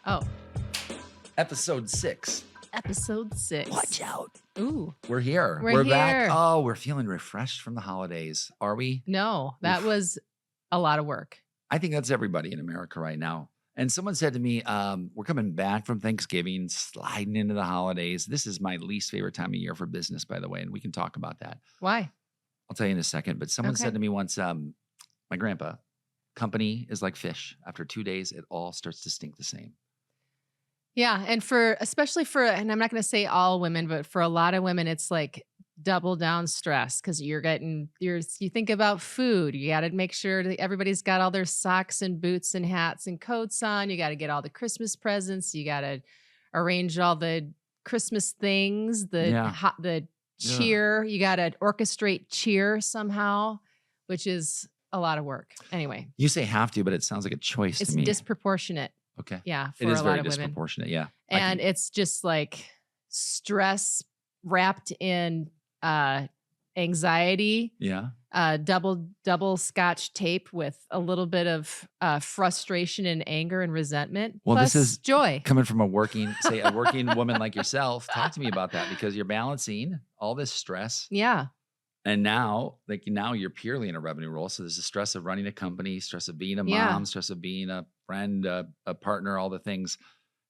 Oh, Episode 6. episode 6. Watch out. Ooh. We're here. We're back. here. Oh, we're feeling refreshed from the holidays. Are we? No, that was a lot of work. I think that's everybody in America right now. And someone said to me, we're coming back from Thanksgiving, sliding into the holidays. This is my least favorite time of year for business, by the way, and we can talk about that. Why? I'll tell you in a second. But someone Okay. said to me once, my grandpa, company is like fish. After 2 days, it all starts to stink the same. Yeah. And especially for, and I'm not going to say all women, but for a lot of women, it's like double down stress because you think about food. You got to make sure that everybody's got all their socks and boots and hats and coats on. You got to get all the Christmas presents. You got to arrange all the Christmas things, the cheer. You got to orchestrate cheer somehow, which is a lot of work. Anyway. You say have to, but it sounds like a choice to me. It's disproportionate. Okay. Yeah. For It is a very lot of women. disproportionate. Yeah. And it's just like stress wrapped in anxiety. Yeah. Double scotch tape with a little bit of frustration and anger and resentment. Well, plus this is joy. Coming from a working woman like yourself. Talk to me about that because you're balancing all this stress. Yeah. And now you're purely in a revenue role. So there's the stress of running a company, stress of being a mom, stress of being a friend, a partner, all the things.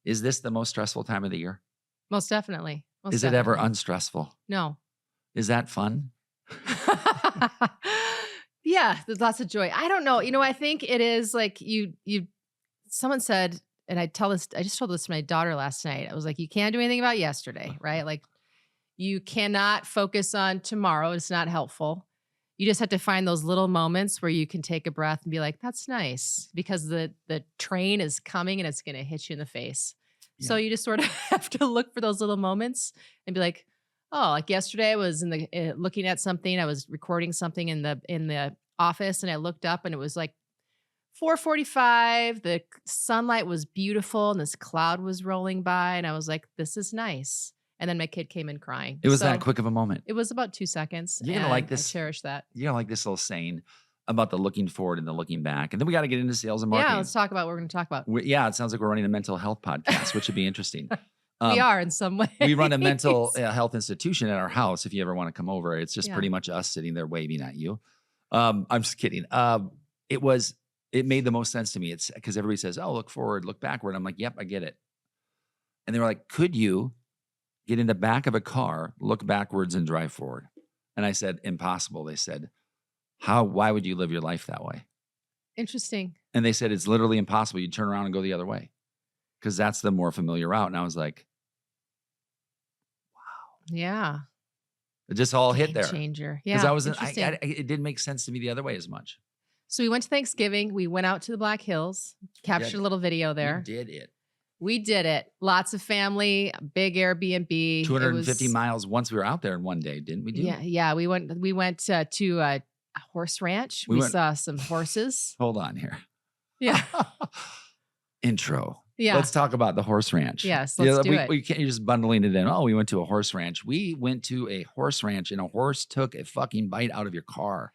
Is this the most stressful time of the year? Most definitely. Is it ever unstressful? No. Is that fun? Yeah, there's lots of joy. I don't know. I think it is like someone said, and I just told this to my daughter last night. I was like, you can't do anything about yesterday, right? Like you cannot focus on tomorrow. It's not helpful. You just have to find those little moments where you can take a breath and be like, that's nice because the train is coming and it's going to hit you in the face. Yeah. So you just sort of have to look for those little moments and be like, oh, like yesterday I was looking at something. I was recording something in the office and I looked up and it was like 4:45. The sunlight was beautiful and this cloud was rolling by and I was like, this is nice. And then my kid came in crying. It was that quick of a moment. It was about 2 seconds. You're going to like this. I cherish that. You're going to like this little saying about the looking forward and the looking back. And then we got to get into sales and marketing. Yeah, let's talk about what we're going to talk about. It sounds like we're running a mental health podcast, which would be interesting. We are in some way. We run a mental health institution at our house. If you ever want to come over, it's just pretty much us sitting there waving at you. I'm just kidding. It made the most sense to me. It's because everybody says, oh, look forward, look backward. I'm like, yep, I get it. And they were like, could you get in the back of a car, look backwards and drive forward? And I said, impossible. They said, why would you live your life that way? Interesting. And they said, it's literally impossible. You turn around and go the other way because that's the more familiar route. And I was like, yeah. it just all hit Game there. changer. Yeah. Because it didn't make sense to me the other way as much. So we went to Thanksgiving. We went out to the Black Hills, captured a little video there. We did it. Lots of family, big Airbnb. 250 miles once we were out there in one day, didn't we? Yeah. We went to a horse ranch. We saw some horses. Hold on here. Yeah. Intro. Yeah. Let's talk about the horse ranch. Yes, let's do it. We can't, you're just bundling it in. Oh, we went to a horse ranch. We went to a horse ranch and a horse took a fucking bite out of your car.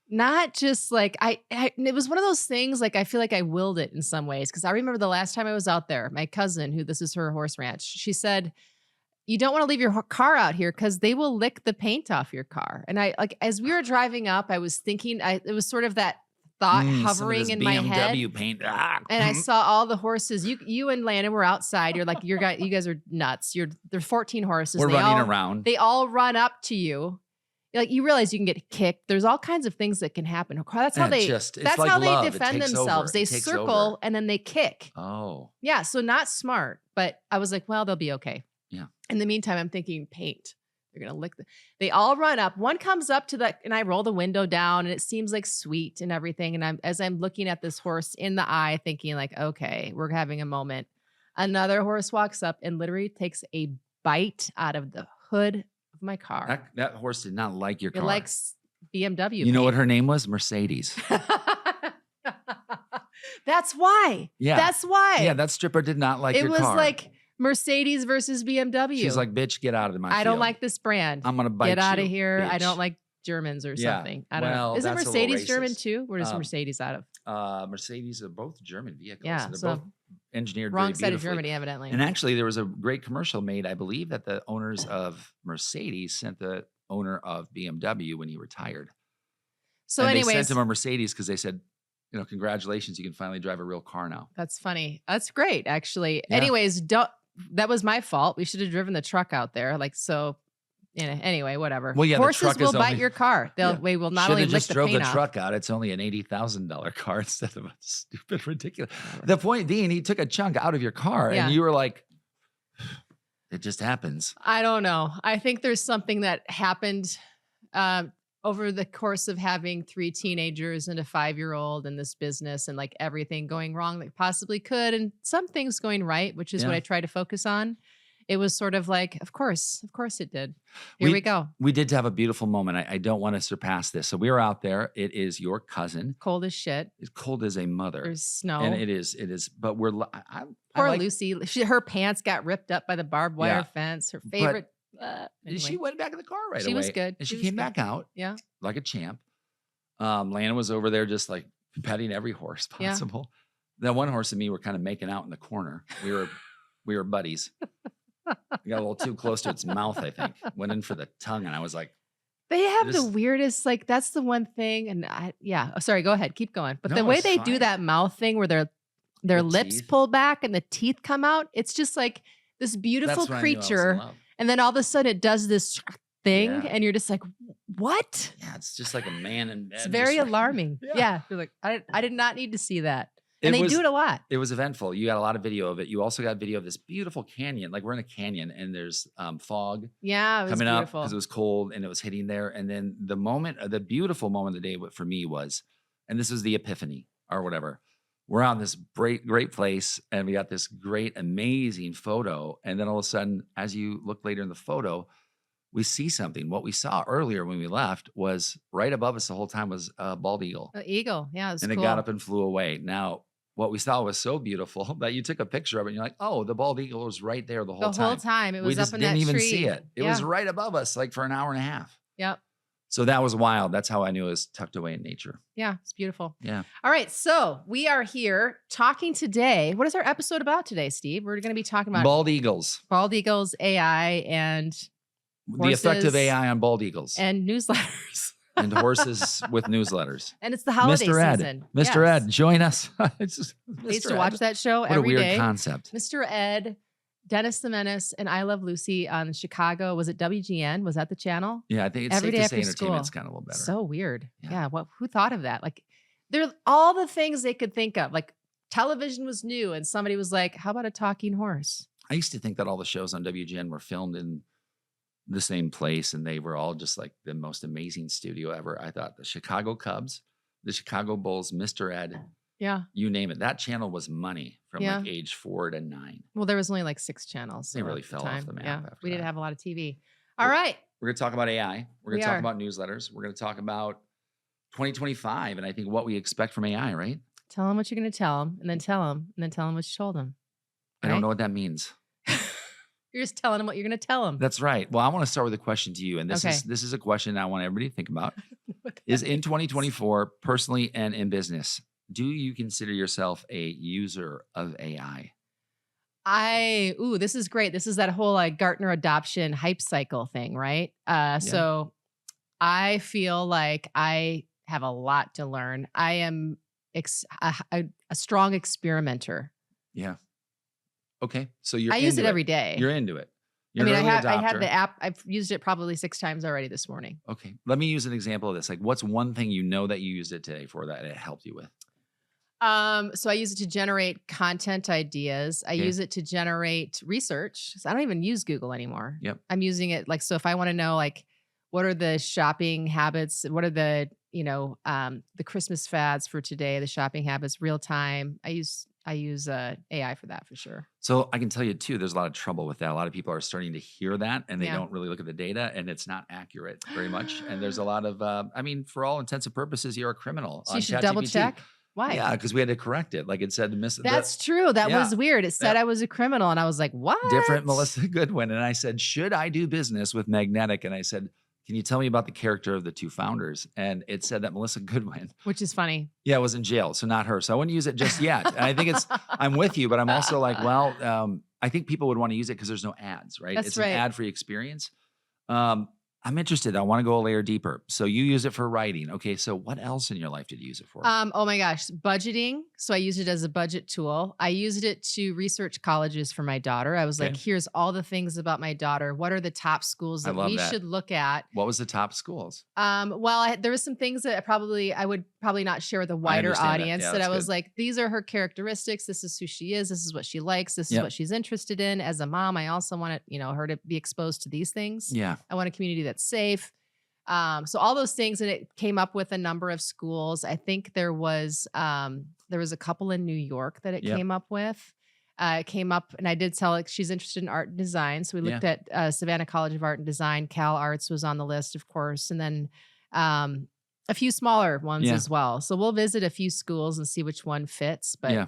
Not just like, it was one of those things, like I feel like I willed it in some ways. Because I remember the last time I was out there, my cousin, this is her horse ranch, she said, you don't want to leave your car out here because they will lick the paint off your car. And as we were driving up, I was thinking, it was sort of that thought hovering in my head. BMW paint. And I saw all the horses. You and Landon were outside. You're like, you guys are nuts. There's 14 horses. We're running around. They all run up to you. Like you realize you can get kicked. There's all kinds of things that can happen. That's how they defend themselves. They circle and then they kick. Oh. Yeah. So not smart, but I was like, well, they'll be okay. Yeah. In the meantime, I'm thinking paint. They're going to lick they all run up. One comes up to and I roll the window down and it seems like sweet and everything. And as I'm looking at this horse in the eye, thinking like, okay, we're having a moment. Another horse walks up and literally takes a bite out of the hood of my car. That horse did not like your car. It likes BMW. You know what her name was? Mercedes. That's why. Yeah. That's why. Yeah, that stripper did not like your car. It was like Mercedes versus BMW. She's like, bitch, get out of my field. I don't like this brand. I'm going to bite you. Get out of here. Bitch. I don't like Germans or Yeah. something. I don't know. Well, Isn't that's a little Mercedes German racist. too? Where does Um, Mercedes out of? Mercedes are both German vehicles. Yeah. And they're So both engineered very wrong side of beautifully. Germany, evidently. And actually, there was a great commercial made. I believe that the owners of Mercedes sent the owner of BMW when he retired. So, And they sent anyways, him a Mercedes because they said, congratulations, you can finally drive a real car now. that's funny. That's great, actually. Yeah. Anyways, that was my fault. We should have driven the truck out there. Like, so, anyway, whatever. Well, yeah, the Horses truck will is bite only- your car. Yeah. They will not Should only have lick just the drove the paint off. truck out. It's only an $80,000 car instead of a stupid, ridiculous. The point being, he took a chunk out of your car, Yeah. and you were like, it just happens. I don't know. I think there's something that happened over the course of having 3 teenagers and a 5-year-old in this business, and like everything going wrong that possibly could, and some things going right, which is what Yeah. I try to focus on. It was sort of like, of course it did. Here we go. We did have a beautiful moment. I don't want to surpass this. So we were out there. It is your cousin. Cold as shit. It's cold as a mother. There's snow. And it is. But I Poor like- Lucy. Her pants got ripped up by the barbed wire Yeah. fence. Her favorite. She Anyway. went back in the car right away. She was good. And She she was came good. back out. Yeah. Like a champ. Lana was over there just like petting every horse Yeah. possible. That one horse and me were kind of making out in the corner. We were buddies. We got a little too close to its mouth, I think. Went in for the tongue, and I was like, They have the This- weirdest, like, that's the one thing. And sorry, go ahead, keep going. But the No, way it's they do fine. that mouth thing where their The lips teeth. pull back and the teeth come out, it's just like this beautiful that's when I knew I was in creature. love. And then all of a sudden it does this thing, Yeah. and you're just like, what? Yeah, it's just like a man in bed. It's very just like- alarming. Yeah. Yeah. You're like, I did not need to see that. And It they was- do it a lot. It was eventful. You got a lot of video of it. You also got video of this beautiful canyon. Like we're in a canyon, and there's fog Yeah, it was coming up beautiful. because it was cold and it was hitting there. And then the beautiful moment of the day for me was, and this was the epiphany or whatever. We're on this great place, and we got this great, amazing photo. And then all of a sudden, as you look later in the photo, we see something. What we saw earlier when we left was right above us the whole time was a bald eagle. Eagle. Yeah, it was And cool. it got up and flew away. Now, what we saw was so beautiful that you took a picture of it and you're like, oh, the bald eagle was right there the whole the time. whole time. It was We just up in didn't that even tree. see it. It Yeah. was right above us, like for an hour and a half. Yep. So that was wild. That's how I knew it was tucked away in nature. Yeah, it's beautiful. Yeah. All right, so we are here talking today. What is our episode about today, Steve? We're going to be talking about Bald eagles. bald eagles, AI, and The effect of Horses AI on bald eagles and, newsletters. horses with newsletters. And it's the holiday Mr. Ed. season. Mr. Yes. Ed, join us. It's just, I used Mr. to watch Ed. that show What a every weird day. concept. Mr. Ed, Dennis the Menace, and I Love Lucy on Chicago. Was it WGN? Was that the channel? Yeah, I think it's Every safe day to say after entertainment's school. kind of a little better. So weird. Yeah. Yeah. Who thought of that? Like, they're all the things they could think of. Like, television was new, and somebody was like, how about a talking horse? I used to think that all the shows on WGN were filmed in the same place, and they were all just like the most amazing studio ever. I thought the Chicago Cubs, the Chicago Bulls, Mr. Ed, Yeah. you name it. That channel was money from Yeah. like age 4 to 9. Well, there was only like 6 channels. They so really at fell the off time. the map Yeah. after We didn't that. have a lot of TV. All Well, right. We're going to talk about AI. We're going We to talk are. about newsletters. We're going to talk about 2025 and I think what we expect from AI, right? Tell them what you're going to tell them, and then tell them, and then tell them what you told them. I don't Right? know what that means. You're just telling them what you're going to tell them. That's right. Well, I want to start with a question to you. And Okay. this is a question I want everybody to think about. Is in 2024, personally and in business, do you consider yourself a user of AI? This is great. This is that whole like Gartner adoption hype cycle thing, right? So I feel like I have a lot to learn. I am a strong experimenter. Yeah. Okay. So you're I use it into every day. You're into it. I You're mean, an I early had adopter. the app. I've used it probably 6 times already this morning. Okay. Let me use an example of this. Like, what's one thing you know that you used it today for that it helped you with? So I use it to generate content ideas. I Okay. use it to generate research. So I don't even use Google anymore. Yep. I'm using it like, so if I want to know like, what are the shopping habits? What are the Christmas fads for today? The shopping habits, real time. I use AI for that for sure. So I can tell you too, there's a lot of trouble with that. A lot of people are starting to hear that and they Yeah. don't really look at the data and it's not accurate very much. And there's a lot of, for all intents and purposes, you're a criminal. So on you should double ChatGPT. check. Why? Yeah, because we had to correct it. Like it said, That's true. That yeah. was weird. It said Yeah. I was a criminal, and I was like, "What?" different Melissa Goodwin. And I said, should I do business with Magnetic? And I said, can you tell me about the character of the two founders? And it said that Melissa Goodwin, Which is funny. yeah, was in jail. So not her. So I wouldn't use it just yet. And I think I'm with you, but I'm also like, well, I think people would want to use it because there's no ads, right? That's It's right. an ad-free experience. I'm interested. I want to go a layer deeper. So you use it for writing. Okay. So what else in your life did you use it for? Oh my gosh, budgeting. So I used it as a budget tool. I used it to research colleges for my daughter. I was like, Okay. here's all the things about my daughter. What are the top schools I that love we that. should look at? What was the top schools? Well, there was some things that I would probably not share with a I wider understand that. audience Yeah, that I that's was good. like, these are her characteristics. This is who she is. This is what she likes. This is Yep. what she's interested in. As a mom, I also want her to be exposed to these things. Yeah. I want a community that's safe. So all those things, and it came up with a number of schools. I think there was a couple in New York that it Yep. came up with. It came up, and I did tell like she's interested in art and design. So we looked at Savannah College of Art and Design. Cal Arts was on the list, of course, and then a few smaller ones Yeah. as well. So we'll visit a few schools and see which one fits. But Yeah.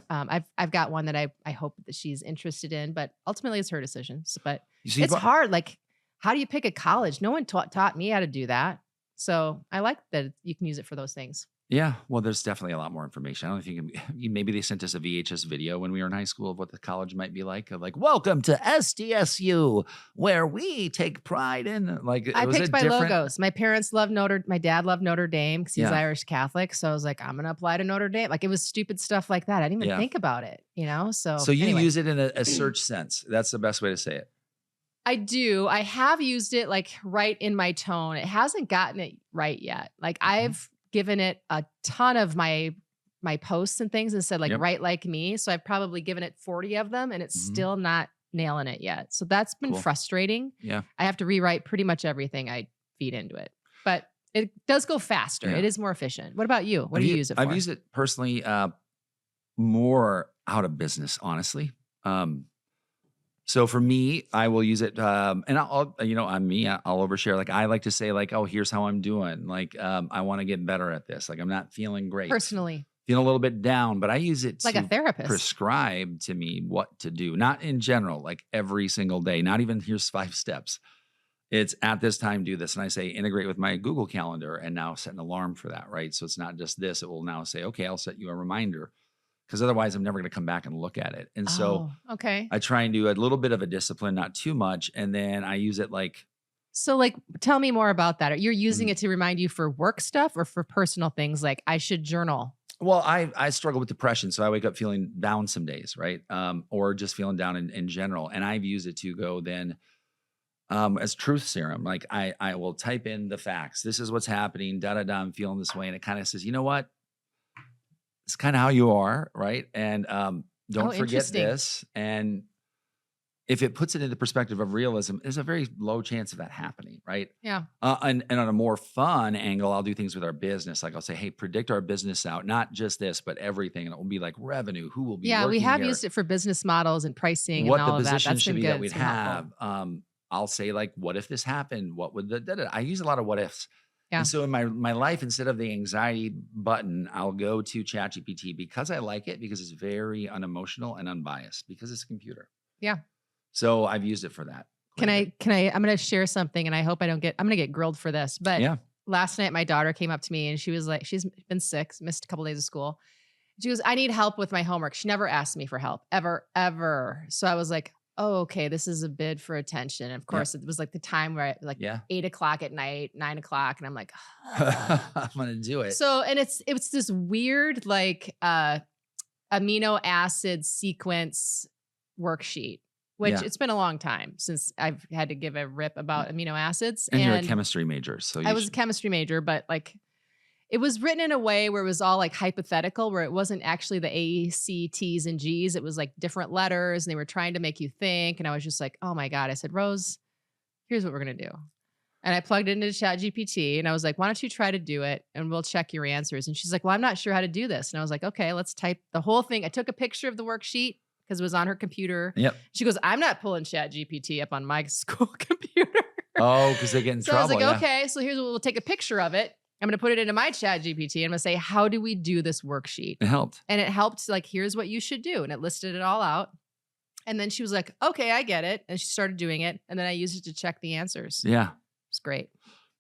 I've got one that I hope that she's interested in. But ultimately, it's her decision. But You see, it's hard. Like, how do you pick a college? No one taught me how to do that. So I like that you can use it for those things. yeah. Well, there's definitely a lot more information. I don't think maybe they sent us a VHS video when we were in high school of what the college might be like. Of like, welcome to SDSU, where we take pride in. Like, I was picked it my different? logos. My dad loved Notre Dame because he's Yeah. Irish Catholic. So I was like, I'm going to apply to Notre Dame. Like, it was stupid stuff like that. I didn't even Yeah. think about it, So, So you anyway. use it in a search sense. That's the best way to say it. I do. I have used it like right in my tone. It hasn't gotten it right yet. Like I've given it a ton of my posts and things and said like Yep. write like me. So I've probably given it 40 of them and it's Mhm. still not nailing it yet. So that's been Cool. frustrating. Yeah. I have to rewrite pretty much everything I feed into it. But it does go faster. Yeah. It is more efficient. What about you? What do you use it for? I've used it personally more out of business, honestly. So for me, I will use it, and I'll I'm me. I'll overshare. Like I like to say, like, oh, here's how I'm doing. Like, I want to get better at this. Like, I'm not feeling great, Personally, feeling a little bit down, but I use it like a to therapist. prescribe to me what to do. Not in general, like every single day. Not even here's 5 steps. It's at this time, do this. And I say integrate with my Google Calendar and now set an alarm for that, right? So it's not just this. It will now say, okay, I'll set you a reminder because otherwise I'm never going to come back and look at it. And so okay. I try and do a little bit of a discipline, not too much. And then I use it like, So like, tell me more about that. You're using Mhm. it to remind you for work stuff or for personal things? Like I should journal. well, I struggle with depression. So I wake up feeling down some days, right? Or just feeling down in general. And I've used it to go then as truth serum. Like I will type in the facts. This is what's happening. Da da da. I'm feeling this way, and it kind of says, you know what? It's kind of how you are, right? And don't forget interesting. this. And if it puts it into perspective of realism, there's a very low chance of that happening, right? Yeah. And on a more fun angle, I'll do things with our business. Like I'll say, hey, predict our business out, not just this, but everything. And it will be like revenue, who will be Yeah. We working have here, used it for business models and pricing what and the all of that. position That's should been be good. that we'd It's been helpful. have. I'll say like, what if this happened? What would I use a lot of what ifs. Yeah. And so in my life, instead of the anxiety button, I'll go to ChatGPT because I like it, because it's very unemotional and unbiased, because it's a computer. Yeah. So I've used it for that. I'm going to share something and I hope I'm going to get grilled for this, but Yeah. last night my daughter came up to me and she was like, she's been sick, missed a couple days of school. She goes, I need help with my homework. She never asked me for help ever. So I was like, oh, okay, this is a bid for attention. And of course, it was like the time where 8 o'clock at night, 9 o'clock. And I'm like, I'm going to do it. So, and it's this weird, like, amino acid sequence worksheet, which it's been a long time since I've had to give a rip about amino acids. And you're a chemistry major. So I was a chemistry major, but like, it was written in a way where it was all like hypothetical, where it wasn't actually the A, C, T's, and G's. It was like different letters and they were trying to make you think. And I was just like, oh my God. I said, Rose, here's what we're going to do. And I plugged it into ChatGPT and I was like, why don't you try to do it and we'll check your answers. And she's like, well, I'm not sure how to do this. And I was like, okay, let's type the whole thing. I took a picture of the worksheet because it was on her computer. Yep. She goes, I'm not pulling ChatGPT up on my school computer. Oh, because they get in So trouble. I was like, okay, so here's what we'll take a picture of it. I'm going to put it into my ChatGPT and I'm going to say, how do we do this worksheet? It helped. And it helped, like, here's what you should do. And it listed it all out. And then she was like, okay, I get it. And she started doing it. And then I used it to check the answers. Yeah. It's great.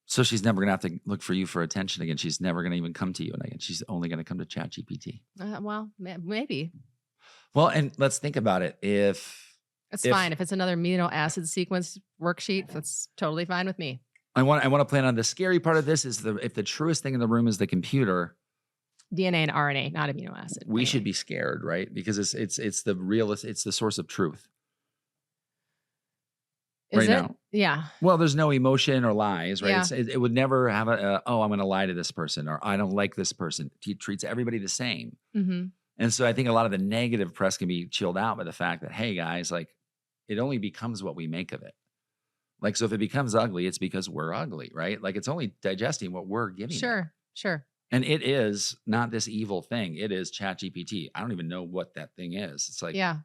So she's never gonna have to look for you for attention again. She's never gonna even come to you again. She's only gonna come to ChatGPT. Well, maybe. Well, and let's think about it. It's If fine. If it's another amino acid sequence worksheet, that's totally fine with me. I want to plan on the scary part of this is if the truest thing in the room is the computer, DNA and RNA, not amino acid. we should Anyway. be scared, right? Because it's the realist, it's the source of truth Is right it? now. Yeah. Well, there's no emotion or lies, right? Yeah. It would never have oh, I'm going to lie to this person or I don't like this person. He treats everybody the same. Mm-hmm. And so I think a lot of the negative press can be chilled out by the fact that, hey guys, like it only becomes what we make of it. Like, so if it becomes ugly, it's because we're ugly, right? Like it's only digesting what we're giving it. Sure. And it is not this evil thing. It is ChatGPT. I don't even know what that thing is. It's like, Yeah.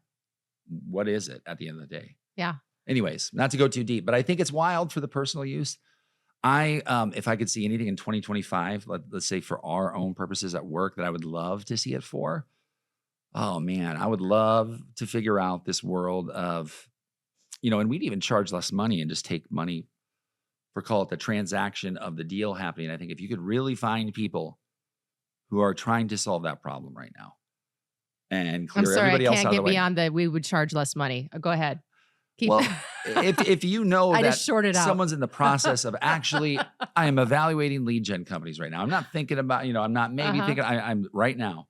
what is it at the end of the day? Yeah. Anyways, not to go too deep, but I think it's wild for the personal use. If I could see anything in 2025, let's say for our own purposes at work that I would love to see it for. Oh man, I would love to figure out this world of, and we'd even charge less money and just take money for, call it the transaction of the deal happening. I think if you could really find people who are trying to solve that problem right now and I'm clear sorry, I everybody else can't out of the get way. beyond that. We would charge less money. Go ahead. Keep. Well, if you know I that just shorted out. someone's in the process of actually, I am evaluating lead gen companies right now. I'm not thinking about, I'm not maybe thinking, I'm right now.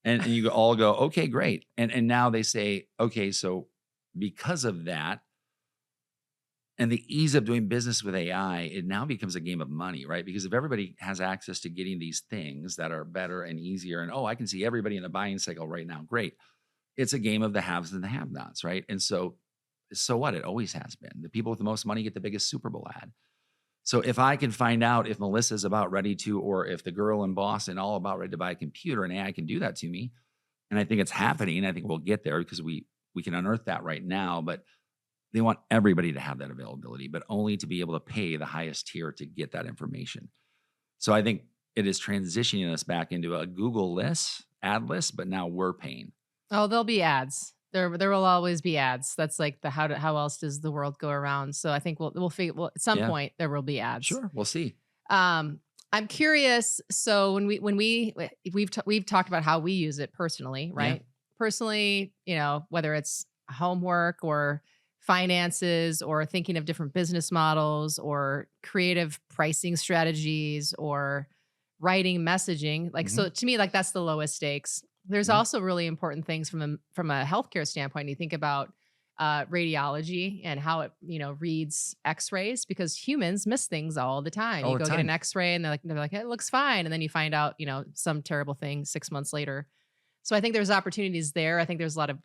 And you all go, okay, great. And now they say, okay, so because of that and the ease of doing business with AI, it now becomes a game of money, right? Because if everybody has access to getting these things that are better and easier, and I can see everybody in the buying cycle right now, great. It's a game of the haves and the have-nots, right? And so what? It always has been. The people with the most money get the biggest Super Bowl ad. So if I can find out if Melissa's about ready to, or if the girl in Boston all about ready to buy a computer and AI can do that to me, and I think it's happening, I think we'll get there because we can unearth that right now, but they want everybody to have that availability, but only to be able to pay the highest tier to get that information. So I think it is transitioning us back into a Google list, ad list, but now we're paying. Oh, there'll be ads. There will always be ads. That's like the how else does the world go around? So I think we'll figure. Well, at some point there will be ads. Sure, we'll see. I'm curious. So we've talked about how we use it personally, right? Yeah. Personally, whether it's homework or finances or thinking of different business models or creative pricing strategies or writing messaging. Like, so to me, like that's the lowest stakes. There's also really important things from a healthcare standpoint. You think about radiology and how it reads X-rays, because humans miss things all the time. All You the go get an time. X-ray and they're like it looks fine, and then you find out some terrible thing 6 months later. So I think there's opportunities there. I think there's a lot of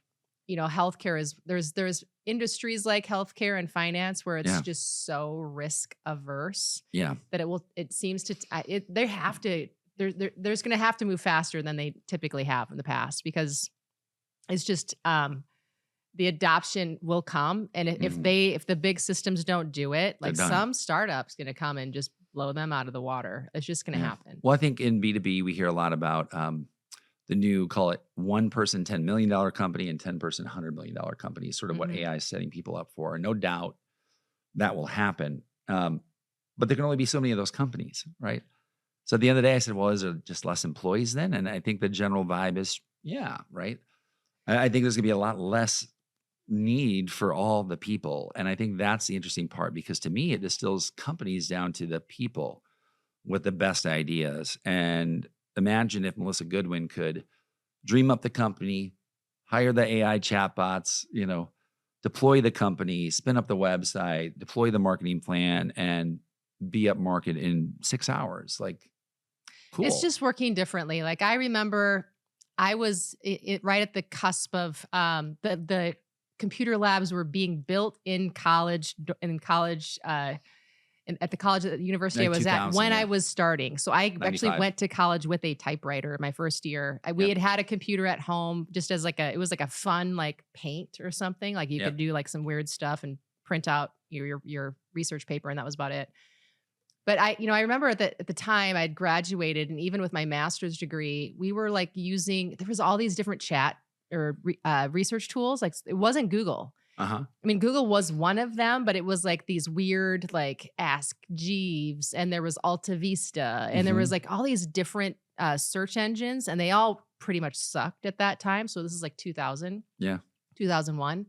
healthcare is there's industries like healthcare and finance where it's just so risk averse that it seems to they have to. There's going to have to move faster than they typically have in the past, because it's just the adoption will come. And if the big systems don't do it, like some startup's going to come and just blow them out of the water. It's just going to happen. Well, I think in B2B, we hear a lot about the new, call it one person, $10 million company and 10 person, $100 million company, sort of what AI is setting people up for. And no doubt that will happen. But there can only be so many of those companies, right? So at the end of the day, I said, well, is there just less employees then? And I think the general vibe is, yeah, right? I think there's going to be a lot less need for all the people. And I think that's the interesting part, because to me, it distills companies down to the people with the best ideas. And imagine if Melissa Goodwin could dream up the company, hire the AI chatbots, deploy the company, spin up the website, deploy the marketing plan, and be up market in 6 hours. Like, cool. It's just working differently. Like I remember I was right at the cusp of the computer labs were being built in college at the college, at the university I was at when I was starting. So I 95. actually went to college with a typewriter my first year. We had a computer at home just as it was like a fun, like Paint or something. Like you could do like some weird stuff and print out your research paper, and that was about it. But I remember at the time I'd graduated, and even with my master's degree, we were like there was all these different chat or research tools. Like it wasn't Google. Uh-huh. I mean, Google was one of them, but it was like these weird, like Ask Jeeves, and there was Alta Vista, and there was Mhm. like all these different search engines, and they all pretty much sucked at that time. So this is like 2000, Yeah. 2001,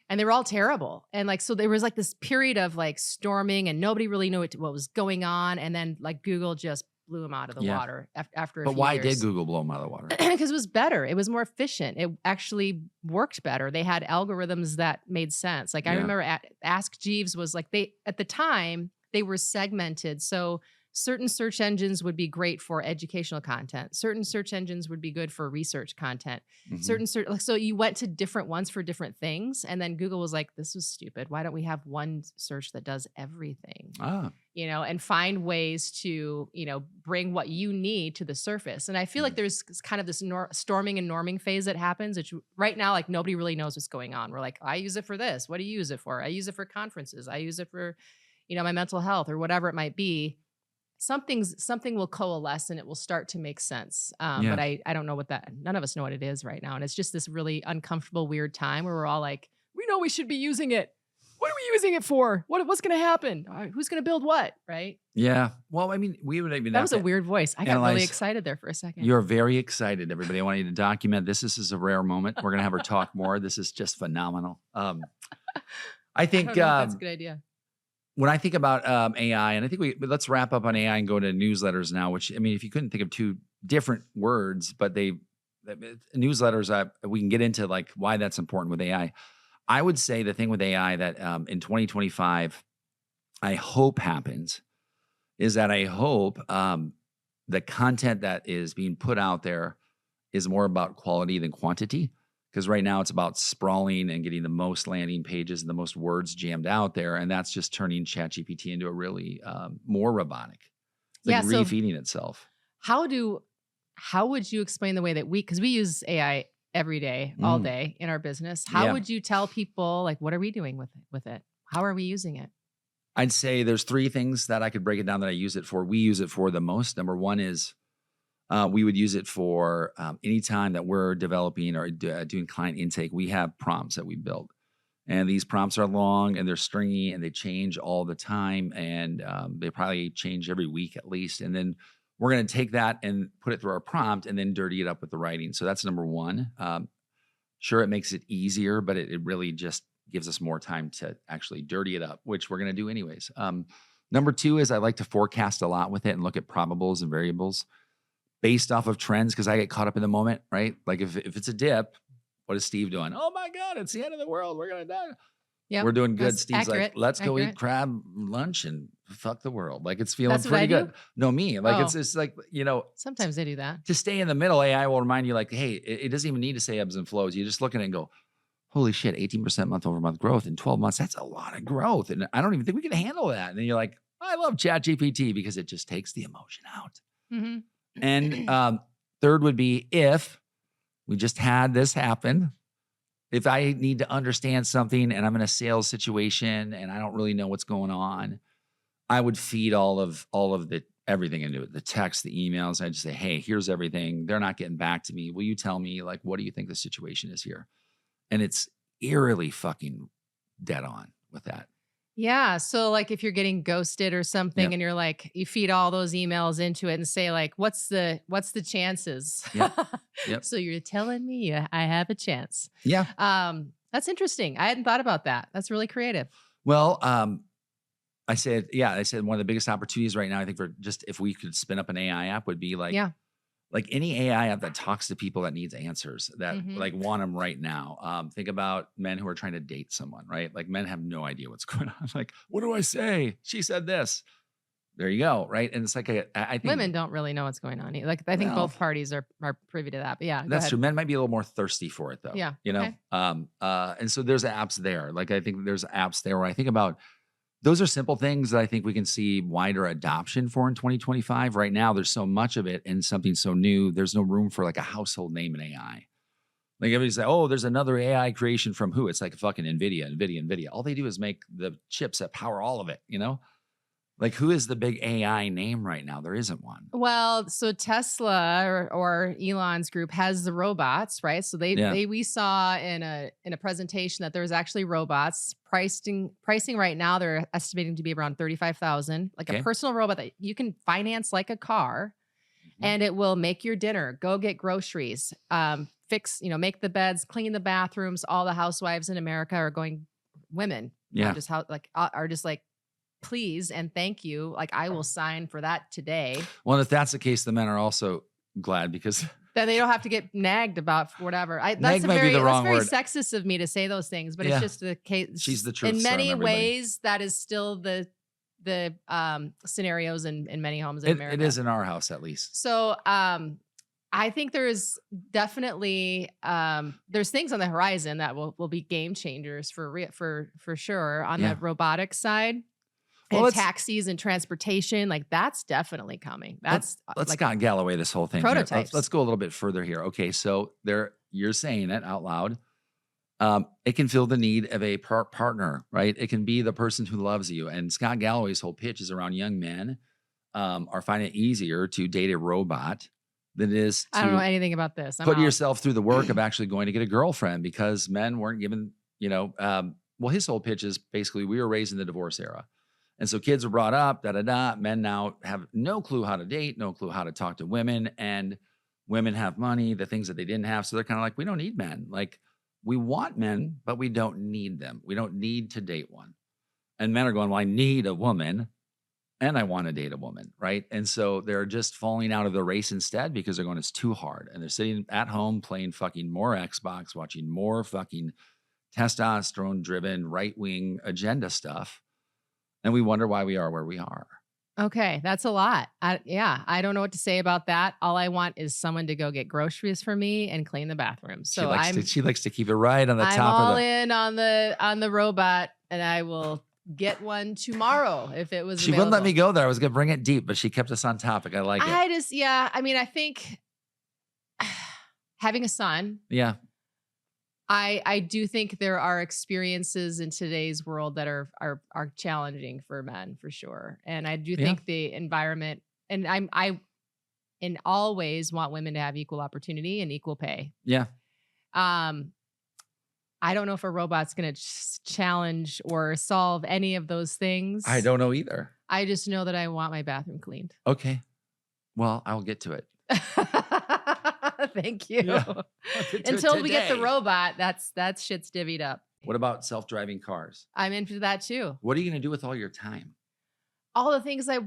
and they were all terrible. And like, so there was like this period of like storming, and nobody really knew what was going on. And then like Google just blew them out of the Yeah. water after a But few why did years. Google blow them out of the water? Because it was better. It was more efficient. It actually worked better. They had algorithms that made sense. Like I Yeah. remember Ask Jeeves was like they at the time they were segmented. So certain search engines would be great for educational content. Certain search engines would be good for research content. Mhm. Certain search like so you went to different ones for different things. And then Google was like, this was stupid. Why don't we have one search that does everything? Ah. And find ways to, bring what you need to the surface. And I feel like Mm. there's kind of this storming and norming phase that happens. Which right now, like nobody really knows what's going on. We're like, I use it for this. What do you use it for? I use it for conferences. I use it for, my mental health or whatever it might be. Something will coalesce and it will start to make sense. But Yeah. I don't know what that. None of us know what it is right now, and it's just this really uncomfortable, weird time where we're all like, we know we should be using it. What are we using it for? What's going to happen? Who's going to build what? Right? Yeah. Well, I mean, we would even That have was a to weird voice. I got really analyze. excited there for a second. You're very excited, everybody. I want you to document this. This is a rare moment. We're gonna have her talk more. This is just phenomenal. I I think don't know if that's a good idea. when I think about AI, and I think but let's wrap up on AI and go to newsletters now. Which I mean, if you couldn't think of two different words, but newsletters, we can get into like why that's important with AI. I would say the thing with AI that in 2025, I hope happens is that I hope the content that is being put out there is more about quality than quantity. Because right now it's about sprawling and getting the most landing pages and the most words jammed out there. And that's just turning ChatGPT into a really more robotic. It's Yeah. like So refeeding itself. how would you explain the way that because we use AI every day, all Mm, day in our business? How yeah. would you tell people like what are we doing with it? How are we using it? I'd say there's three things that I could break it down that I use it for. We use it for the most. Number one is we would use it for anytime that we're developing or doing client intake. We have prompts that we build. And these prompts are long and they're stringy and they change all the time. And they probably change every week at least. And then we're going to take that and put it through our prompt and then dirty it up with the writing. So that's number one. Sure, it makes it easier, but it really just gives us more time to actually dirty it up, which we're going to do anyways. Number two is I like to forecast a lot with it and look at probables and variables based off of trends because I get caught up in the moment, right? Like if it's a dip, what is Steve doing? Oh my God, it's the end of the world. We're going to die. Yep. We're doing good. That's Steve's like, accurate. let's go eat Accurate. crab lunch and fuck the world. Like it's feeling That's what I pretty do? good. No, me. Like Oh. it's like, Sometimes they do that. to stay in the middle, AI will remind you like, hey, it doesn't even need to say ebbs and flows. You just look at it and go, holy shit, 18% month over month growth in 12 months. That's a lot of growth. And I don't even think we can handle that. And then you're like, I love ChatGPT because it just takes the emotion out. Mm-hmm. And third would be if we just had this happen. If I need to understand something and I'm in a sales situation and I don't really know what's going on, I would feed all of the everything into it, the text, the emails. I just say, hey, here's everything. They're not getting back to me. Will you tell me like what do you think the situation is here? And it's eerily fucking dead on with that. Yeah. So like if you're getting ghosted or something Yep. and you're like, you feed all those emails into it and say like, what's the chances? Yep. Yep. So you're telling me I have a chance. Yeah. That's interesting. I hadn't thought about that. That's really creative. Well, I said one of the biggest opportunities right now, I think for just if we could spin up an AI app would be like, Yeah. like any AI app that talks to people that needs answers that Mhm. like want them right now. Think about men who are trying to date someone, right? Like men have no idea what's going on. Like, what do I say? She said this. There you go, right? And it's like I think Women don't really know what's going on. Like I think Well, both parties are privy to that. But yeah, go that's ahead. true. Men might be a little more thirsty for it though. Yeah, You know? okay. And so there's apps there. Like I think there's apps there where I think about those are simple things that I think we can see wider adoption for in 2025. Right now, there's so much of it and something so new. There's no room for like a household name in AI. Like everybody's like, oh, there's another AI creation from who? It's like fucking NVIDIA. All they do is make the chips that power all of it, you know? Like, who is the big AI name right now? There isn't one. Well, so Tesla or Elon's group has the robots, right? So Yeah. we saw in a presentation that there was actually robots pricing right now. They're estimating to be around 35,000, like a Okay. personal robot that you can finance like a car, Mhm. and it will make your dinner, go get groceries, fix, make the beds, clean the bathrooms. All the housewives in America are going, women, not Yeah. just how like are just like, please and thank you. Like I will sign for that today. Well, if that's the case, the men are also glad because Then they don't have to get nagged about whatever. nag might be the That's wrong very word. sexist of me to say those things, but it's Yeah. just the She's case. the truth In serum, many everybody. ways, that is still the scenarios in many homes in It America. is in our house, at least. So I think there's definitely there's things on the horizon that will be game changers for sure on Yeah. the robotics side. Well, And taxis and transportation, like that's definitely coming. That's let's like Scott Galloway this whole thing here. prototypes. Let's go a little bit further here. Okay, so you're saying it out loud. It can fill the need of a partner, right? It can be the person who loves you. And Scott Galloway's whole pitch is around young men are finding it easier to date a robot than it is I don't know to anything about this. I'm put out. yourself through the work of actually going to get a girlfriend because men weren't given, well, his whole pitch is basically we were raised in the divorce era. And so kids are brought up, da da da. Men now have no clue how to date, no clue how to talk to women, and women have money, the things that they didn't have. So they're kind of like, we don't need men. Like we want men, but we don't need them. We don't need to date one. And men are going, well, I need a woman and I want to date a woman, right? And so they're just falling out of the race instead because they're going, it's too hard. And they're sitting at home playing fucking more Xbox, watching more fucking testosterone driven right wing agenda stuff. And we wonder why we are where we are. Okay, that's a lot. I don't know what to say about that. All I want is someone to go get groceries for me and clean the bathroom. So she likes to keep it right on the I'm top all of the. in on the robot, and I will get one tomorrow if it was. She wouldn't let me go there. I was gonna bring it deep, but she kept us on topic. I like it. I mean, I think having a son. Yeah. I do think there are experiences in today's world that are challenging for men for sure. And I do think the environment, and I in all ways want women to have equal opportunity and equal pay. Yeah. I don't know if a robot's going to challenge or solve any of those things. I don't know either. I just know that I want my bathroom cleaned. Okay. Well, I'll get to it. Thank you. Yeah. Until we get the robot, that shit's divvied up. What about self-driving cars? I'm into that too. What are you going to do with all your time? All the things I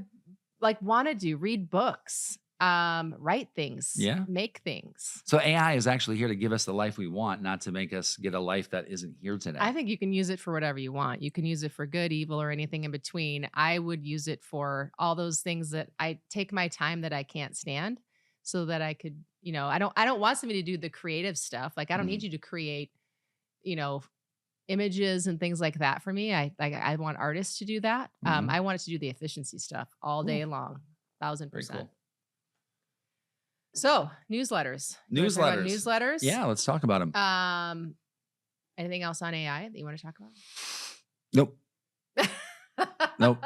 like want to do, read books, write things, make things. So AI is actually here to give us the life we want, not to make us get a life that isn't here today. I think you can use it for whatever you want. You can use it for good, evil, or anything in between. I would use it for all those things that I take my time that I can't stand so that I could, I don't want somebody to do the creative stuff. Like I don't need you to create, images and things like that for me. I want artists to do that. I want it to do the efficiency stuff all day long, 1,000%. Cool. So newsletters. Newsletters. Yeah, let's talk about them. Anything else on AI that you want to talk about? Nope. Nope.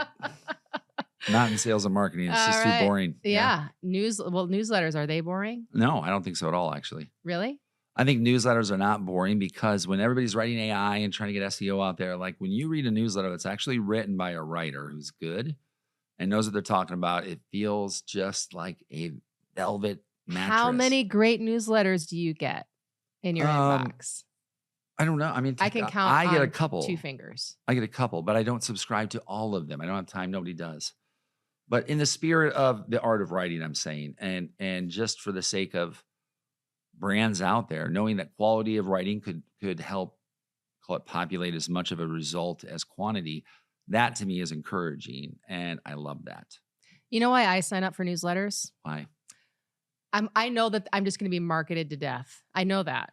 Not in sales and marketing. It's just too boring. Yeah. Newsletters, are they boring? No, I don't think so at all, actually. Really? I think newsletters are not boring because when everybody's writing AI and trying to get SEO out there, like when you read a newsletter that's actually written by a writer who's good and knows what they're talking about, it feels just like a velvet mattress. How many great newsletters do you get in your inbox? I don't know. I mean, I can count. I get a couple. 2 fingers. I get a couple, but I don't subscribe to all of them. I don't have time. Nobody does. But in the spirit of the art of writing, I'm saying, and just for the sake of brands out there, knowing that quality of writing could help, call it, populate as much of a result as quantity, that to me is encouraging, and I love that. You know why I sign up for newsletters? Why? I know that I'm just going to be marketed to death. I know that.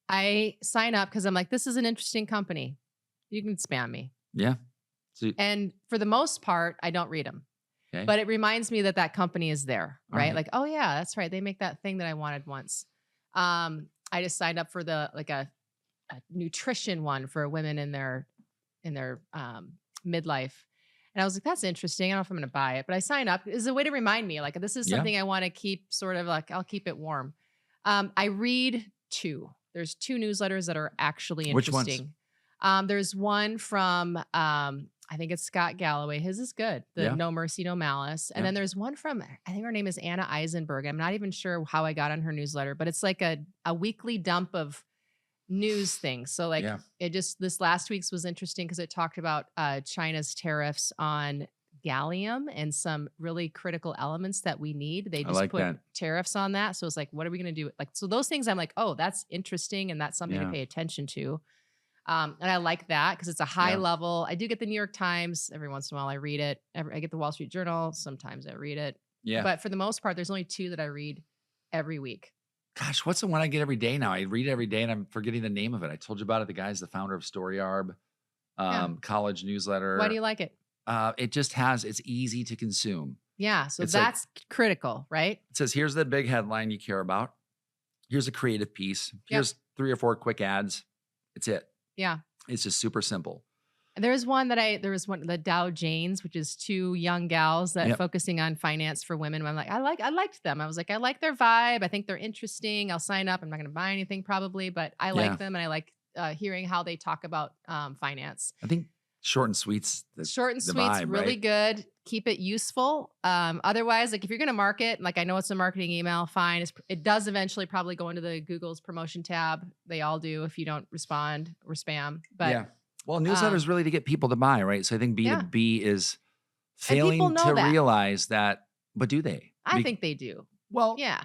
I sign up because I'm like, this is an interesting company. You can spam me. Yeah. And for the most part, I don't read them. Okay. But it reminds me that company is there, right? Like, oh yeah, that's right. They make that thing that I wanted once. I just signed up for a nutrition one for women in their midlife. And I was like, that's interesting. I don't know if I'm going to buy it, but I sign up. It's a way to remind me, like, this is Yeah. something I want to keep sort of like, I'll keep it warm. I read two. There's two newsletters that are actually Which ones? interesting. There's one from, I think it's Scott Galloway. His is good. The Yeah. No Mercy, No Malice. And Yeah. then there's one from, I think her name is Anna Eisenberg. I'm not even sure how I got on her newsletter, but it's like a weekly dump of news things. So like Yeah. it just this last week's was interesting because it talked about China's tariffs on gallium and some really critical elements that we need. They I just like put that. tariffs on that. So it's like, what are we going to do? Like, so those things I'm like, oh, that's interesting and that's something to Yeah. pay attention to. And I like that because it's a high Yeah. level. I do get the New York Times every once in a while. I read it. I get the Wall Street Journal. Sometimes I read it. Yeah. But for the most part, there's only two that I read every week. Gosh, what's the one I get every day now? I read it every day and I'm forgetting the name of it. I told you about it. The guy's the founder of StoryArb, Yeah. college Why do newsletter. you like it? It just has, it's easy to consume. Yeah. So It's like, that's critical, right? it says, here's the big headline you care about. Here's a creative piece. Yep. Here's 3 or 4 quick ads. It's it. Yeah. It's just super simple. There was one, the Dow Janes, which is two young gals that Yep. focusing on finance for women. I'm like, I liked them. I was like, I like their vibe. I think they're interesting. I'll sign up. I'm not going to buy anything probably, but I Yeah. like them and I like hearing how they talk about finance. I think short and sweet's Short and the sweet's vibe, really right? good. Keep it useful. Otherwise, like if you're going to market, like I know it's a marketing email, fine. It does eventually probably go into the Google's promotion tab. They all do if you don't respond or spam. But Yeah. Well, newsletter is really to get people to buy, right? So I think yeah. B2B is And people failing know to that. realize that, but do they? I think they do. Well, Yeah.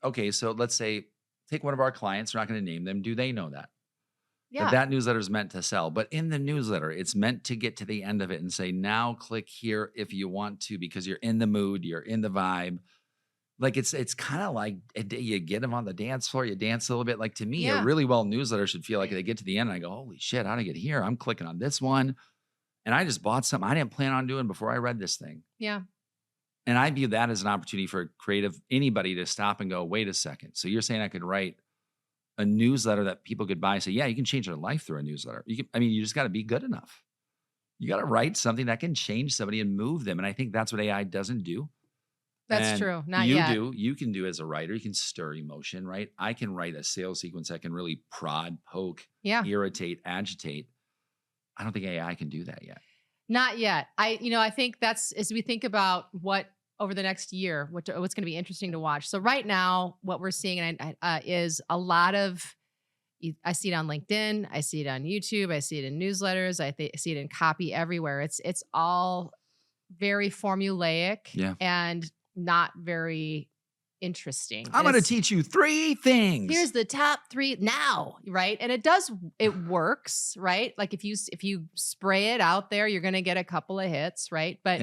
okay, so let's say take one of our clients, we're not going to name them. Do they know that? Yeah. That newsletter is meant to sell, but in the newsletter, it's meant to get to the end of it and say, now click here if you want to, because you're in the mood, you're in the vibe. Like it's kind of like you get them on the dance floor, you dance a little bit. Like to me, a Yeah. really well newsletter should feel like they get to the end and I go, holy shit, how did I get here? I'm clicking on this one. And I just bought something I didn't plan on doing before I read this thing. Yeah. And I view that as an opportunity for anybody to stop and go, wait a second. So you're saying I could write a newsletter that people could buy? So yeah, you can change their life through a newsletter. You just got to be good enough. You got to write something that can change somebody and move them. And I think that's what AI doesn't do. That's And true. Not yet. you can do as a writer, you can stir emotion, right? I can write a sales sequence that can really prod, poke, Yeah. irritate, agitate. I don't think AI can do that yet. Not yet. I think that's as we think about what over the next year, what's going to be interesting to watch. So right now, what we're seeing is a lot of. I see it on LinkedIn. I see it on YouTube. I see it in newsletters. I see it in copy everywhere. It's all very formulaic and not very interesting. I'm going to teach you 3 things. Here's the top 3 now, right? And it works, right? Like if you spray it out there, you're going to get a couple of hits, right? But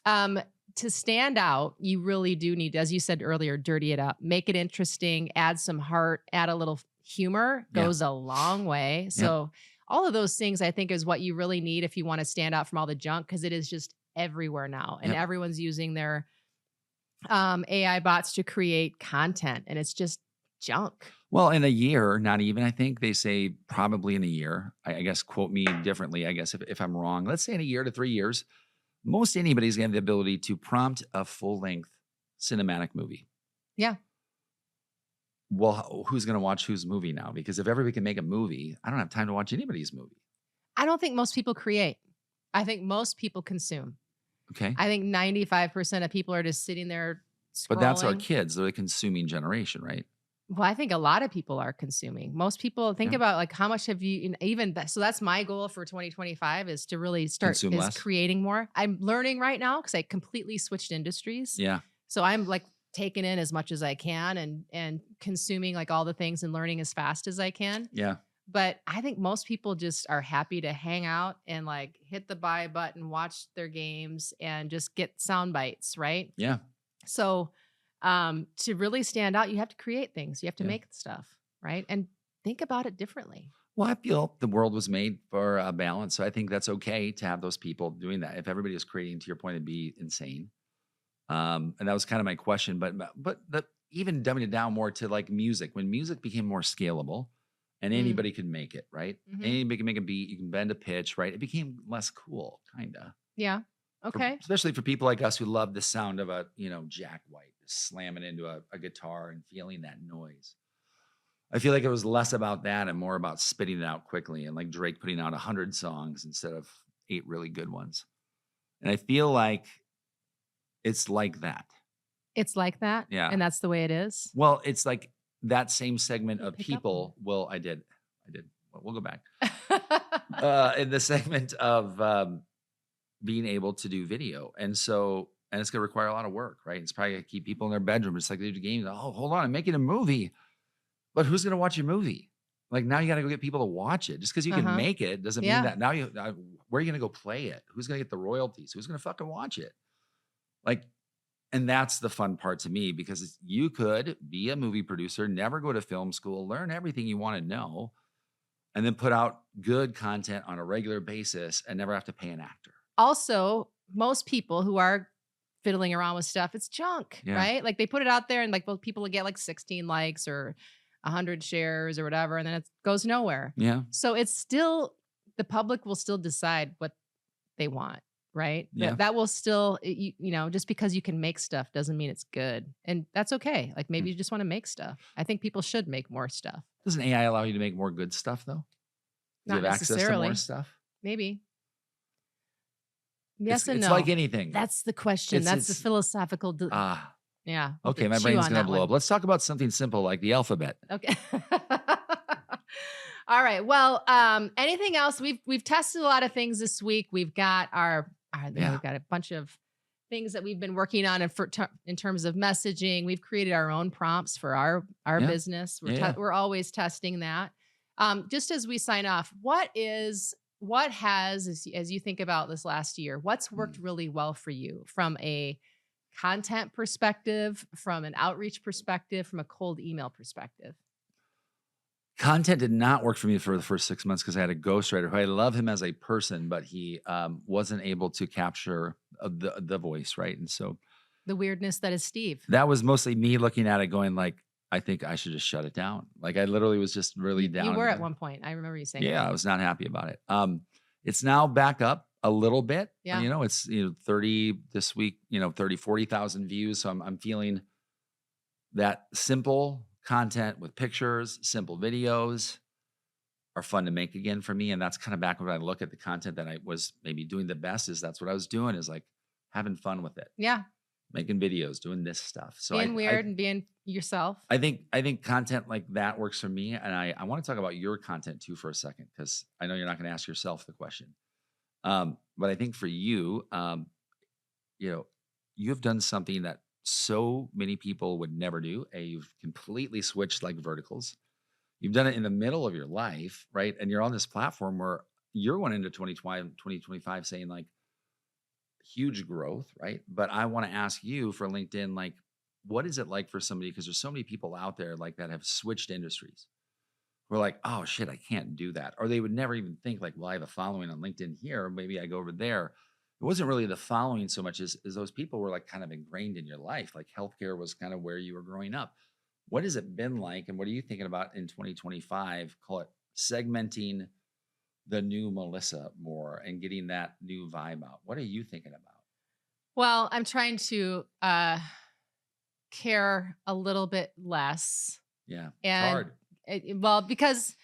to stand out, you really do need, as you said earlier, dirty it up, make it interesting, add some heart, add a little humor, goes a long way. So all of those things I think is what you really need if you want to stand out from all the junk, because it is just everywhere now and everyone's using their AI bots to create content and it's just junk. Well, in a year, not even, I think they say probably in a year, I guess, quote me differently, I guess, if I'm wrong, let's say in a year to 3 years, most anybody's going to have the ability to prompt a full-length cinematic movie. Yeah. Well, who's going to watch whose movie now? Because if everybody can make a movie, I don't have time to watch anybody's movie. I don't think most people create. I think most people consume. Okay. I think 95% of people are just sitting there scrolling. But that's our kids. They're the consuming generation, right? Well, I think a lot of people are consuming. Most people think about like how much have you so that's my goal for 2025 is to really start creating more. I'm learning right now because I completely switched industries. Yeah. So I'm like taking in as much as I can and consuming like all the things and learning as fast as I can. Yeah. But I think most people just are happy to hang out and like hit the buy button, watch their games and just get sound bites, right? Yeah. So to really stand out, you have to create things. You have to make stuff, right? And think about it differently. Well, I feel the world was made for a balance. So I think that's okay to have those people doing that. If everybody is creating, to your point, it'd be insane. And that was kind of my question. But even dumbing it down more to like music, when music became more scalable and anybody could make it, right? Mhm. Anybody can make a beat, you can bend a pitch, right? It became less cool, kind of. Yeah. Okay. Especially for people like us who love the sound of a, Jack White slamming into a guitar and feeling that noise. I feel like it was less about that and more about spitting it out quickly, and like Drake putting out 100 songs instead of 8 really good ones. And I feel like it's like that. It's like that, Yeah. and that's the way it is? Well, it's like that same segment You of pick up on people. Well, I did. Well, we'll go back. it. In the segment of being able to do video. And it's going to require a lot of work, right? It's probably going to keep people in their bedroom. It's like they do games. Oh, hold on. I'm making a movie. But who's going to watch your movie? Like now you got to go get people to watch it. Just because you can Uh-huh. make it doesn't mean Yeah. that now where are you going to go play it? Who's going to get the royalties? Who's going to fucking watch it? Like, and that's the fun part to me, because you could be a movie producer, never go to film school, learn everything you want to know, and then put out good content on a regular basis and never have to pay an actor. Also, most people who are fiddling around with stuff, it's junk, Yeah. right? Like they put it out there and like, well, people will get like 16 likes or 100 shares or whatever, and then it goes nowhere. Yeah. So it's still, the public will still decide what they want, right? Yeah. That will still, just because you can make stuff doesn't mean it's good. And that's okay. Like maybe you just want to make stuff. I think people should make more stuff. Doesn't AI allow you to make more good stuff though? Do you Not have access to necessarily. more stuff? Maybe. Yes and It's no. like anything. That's the question. That's the It's philosophical. yeah. we'll have to Okay, my chew brain's on gonna that blow one. up. Let's talk about something simple like the alphabet. Okay. All right. Well, anything else? We've tested a lot of things this week. We've got we've got a bunch of things that we've been working on in terms of messaging. We've created our own prompts for our Yeah. business. Yeah. We're always testing that. Just as we sign off, what has, as you think about this last year, what's worked really well for you from a content perspective, from an outreach perspective, from a cold email perspective? Content did not work for me for the first 6 months because I had a ghostwriter who, I love him as a person, but he wasn't able to capture the voice, right? And so The weirdness that is Steve. that was mostly me looking at it going like, I think I should just shut it down. Like I literally was just really down. You were at one point. I remember you saying Yeah, that. I was not happy about it. It's now back up a little bit. Yeah. It's 30 this week, 30, 40,000 views. So I'm feeling that simple content with pictures, simple videos are fun to make again for me. And that's kind of back when I look at the content that I was maybe doing the best, is that's what I was doing, is like having fun with it. Yeah. Making videos, doing this stuff. So Being weird and being yourself. I think content like that works for me. And I want to talk about your content too for a second, because I know you're not going to ask yourself the question. But I think for you, you've done something that so many people would never do. You've completely switched like verticals. You've done it in the middle of your life, right? And you're on this platform where you're going into 2025 saying like huge growth, right? But I want to ask you for LinkedIn, like, what is it like for somebody? Because there's so many people out there like that have switched industries. We're like, oh shit, I can't do that. Or they would never even think like, well, I have a following on LinkedIn here. Maybe I go over there. It wasn't really the following so much as those people were like kind of ingrained in your life. Like healthcare was kind of where you were growing up. What has it been like? And what are you thinking about in 2025? Call it segmenting the new Melissa more and getting that new vibe out. What are you thinking about? Well, I'm trying to care a little bit less. Yeah, And it's hard. well, because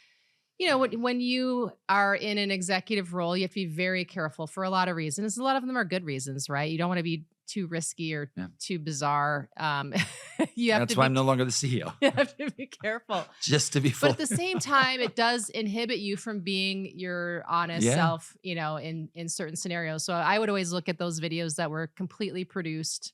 when you are in an executive role, you have to be very careful for a lot of reasons. A lot of them are good reasons, right? You don't want to be too risky or too bizarre. That's why I'm no longer the CEO. You have to be careful. Just to be full. But at the same time, it does inhibit you from being your honest self, in certain scenarios. So I would always look at those videos that were completely produced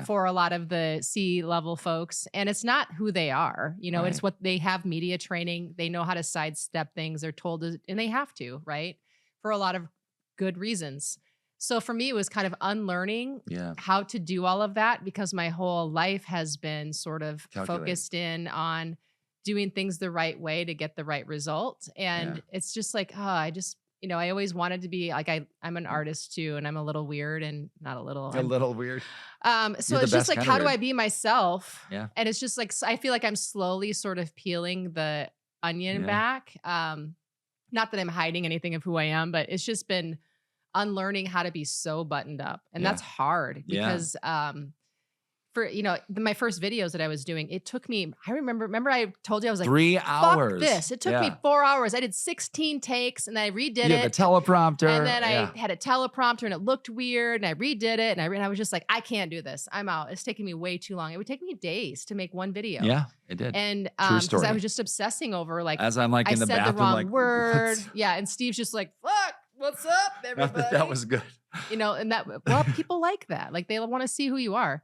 for a lot of the C-level folks. And it's not who they are. It's what they have, media training. They know how to sidestep things. They're told to, and they have to, right? For a lot of good reasons. So for me, it was kind of unlearning how to do all of that, because my whole life has been sort of focused in on doing things the right way to get the right result. And it's just like, I always wanted to be like, I'm an artist too, and I'm a little weird, and not a little. A little weird. So it's just like, how do I be myself? Yeah. And it's just like, I feel like I'm slowly sort of peeling the onion back. Not that I'm hiding anything of who I am, but it's just been unlearning how to be so buttoned up. And Yeah. that's hard Yeah. because for my first videos that I was doing, it took me, I remember I told you I was like, 3 fuck hours. this. It took me 4 hours. I did 16 takes and I redid Yeah, the it. teleprompter. And then I Yeah. had a teleprompter and it looked weird and I redid it and I was just like, I can't do this. I'm out. It's taking me way too long. It would take me days to make one video. Yeah, it did. And True because I story. was just obsessing over like As I'm like I in the said the bathroom, wrong like, word. what's Yeah. And Steve's just like, fuck, what's up, not everybody? that was good. And people like that. Like they want to see who you are.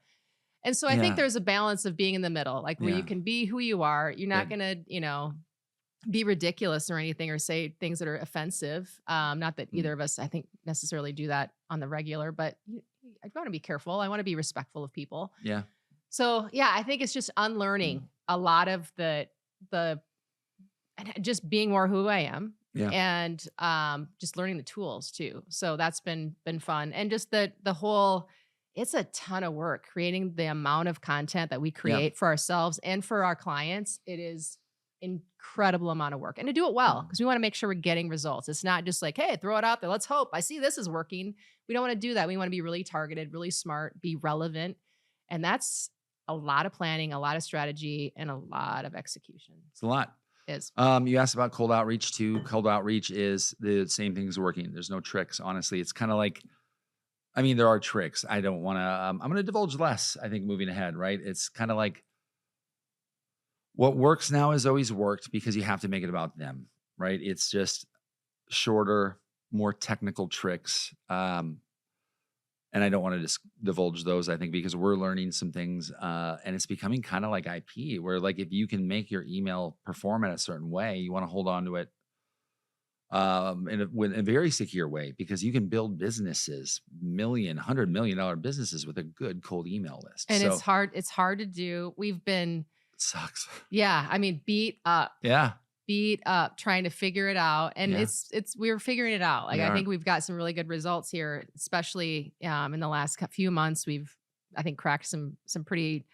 And so I think Yeah. there's a balance of being in the middle, like where you can be who you are. You're not going to, be ridiculous or anything or say things that are offensive. Not that either of us, I think, necessarily do that on the regular, but I want to be careful. I want to be respectful of people. Yeah. So yeah, I think it's just unlearning a lot of the and just being more who I am. Yeah. And just learning the tools too. So that's been fun. And just the whole, it's a ton of work creating the amount of content that we create for ourselves and for our clients. It is incredible amount of work, and to do it well, because we want to make sure we're getting results. It's not just like, hey, throw it out there. Let's hope. I see this is working. We don't want to do that. We want to be really targeted, really smart, be relevant. And that's a lot of planning, a lot of strategy, and a lot of execution. It's a lot. Is. You asked about cold outreach too. Cold outreach is the same thing as working. There's no tricks. Honestly, it's kind of like, I mean, there are tricks. I don't want to, I'm going to divulge less, I think, moving ahead, right? It's kind of like what works now has always worked because you have to make it about them, right? It's just shorter, more technical tricks. And I don't want to just divulge those, I think, because we're learning some things and it's becoming kind of like IP, where like if you can make your email perform in a certain way, you want to hold on to it in a very secure way, because you can build businesses, $100 million businesses with a good cold email list. And so, it's hard to do. We've been, it sucks. Yeah. I mean, beat up trying to figure it out. And we're figuring it out. Like, I think we've got some really good results here, especially in the last few months. We've, I think, cracked some pretty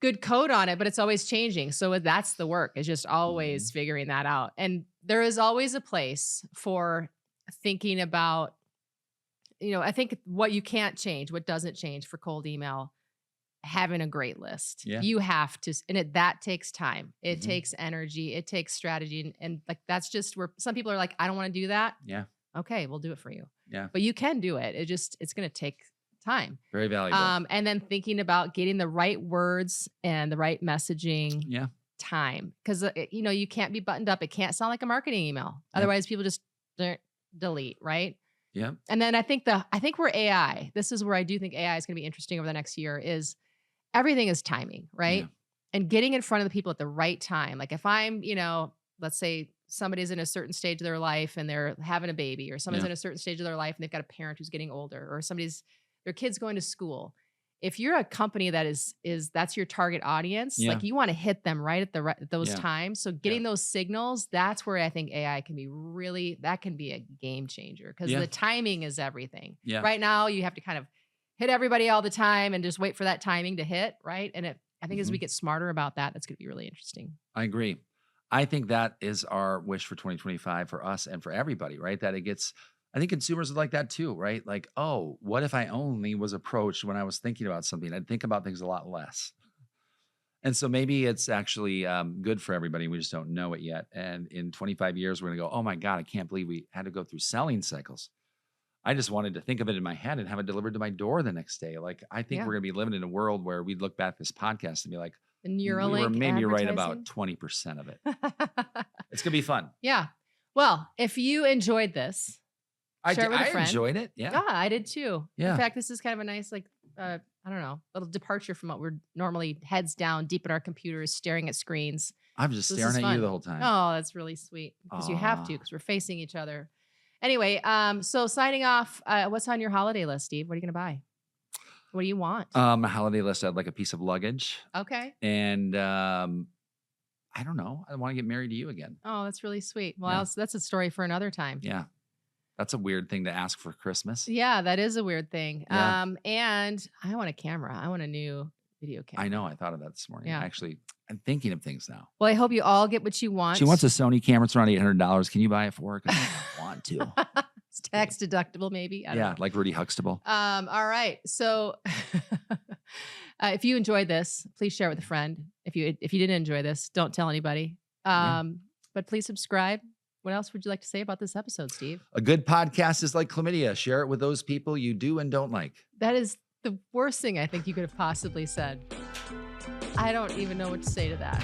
good code on it, but it's always changing. So that's the work, is just always figuring that out. And there is always a place for thinking about, I think what you can't change, what doesn't change for cold email, having a great list. You have to, and that takes time. It takes energy. It takes strategy. And like, that's just where some people are like, I don't want to do that. Yeah. Okay. We'll do it for you. Yeah. But you can do it. It's going to take time. Very valuable. And then thinking about getting the right words and the right messaging. Yeah. Time. Cause you can't be buttoned up. It can't sound like a marketing email. Otherwise people just delete. Right. Yeah. And then I think we're AI. This is where I do think AI is going to be interesting over the next year. Is everything is timing, right? Yeah. And getting in front of the people at the right time. Like if I'm, let's say somebody's in a certain stage of their life and they're having a baby, or someone's in a certain stage of their life and they've got a parent who's getting older, or their kid's going to school. If you're a company that that's your target audience, like you want to hit them right at those times. So getting those signals, that's where I think AI can be that can be a game changer, because the timing is everything. Yeah. Right now you have to kind of hit everybody all the time and just wait for that timing to hit. Right. And I think as we get smarter about that, that's going to be really interesting. I agree. I think that is our wish for 2025 for us and for everybody, right? That I think consumers would like that too, right? Like, oh, what if I only was approached when I was thinking about something? I'd think about things a lot less. And so maybe it's actually good for everybody. We just don't know it yet. And in 25 years, we're going to go, oh my God, I can't believe we had to go through selling cycles. I just wanted to think of it in my head and have it delivered to my door the next day. Like, I think we're going to be living in a world where we'd look back at this podcast and be like, Neuralink, maybe right about 20% of it. It's going to be fun. Yeah. Well, if you enjoyed this, share it with a friend. I enjoyed it. Yeah. Yeah, I did too. Yeah. In fact, this is kind of a nice, I don't know, little departure from what we're normally heads down, deep in our computers, staring at screens. I'm just staring at you the whole time. Oh, that's really sweet, because you have to, because we're facing each other. Anyway, so signing off, what's on your holiday list, Steve? What are you going to buy? What do you want? A holiday list, I'd like a piece of luggage. Okay. And I don't know. I want to get married to you again. Oh, that's really sweet. Well, that's a story for another time. Yeah. That's a weird thing to ask for Christmas. Yeah, that is a weird thing. Yeah. And I want a camera. I want a new video camera. I know. I thought of that this morning. Yeah. Actually, I'm thinking of things now. Well, I hope you all get what you want. She wants a Sony camera. It's around $800. Can you buy it for her? Because I don't want to. Tax deductible, maybe. I don't know. like Rudy Huxtable. All right. So if you enjoyed this, please share it with a friend. If you didn't enjoy this, don't tell anybody. But please subscribe. What else would you like to say about this episode, Steve? A good podcast is like chlamydia. Share it with those people you do and don't like. That is the worst thing I think you could have possibly said. I don't even know what to say to that.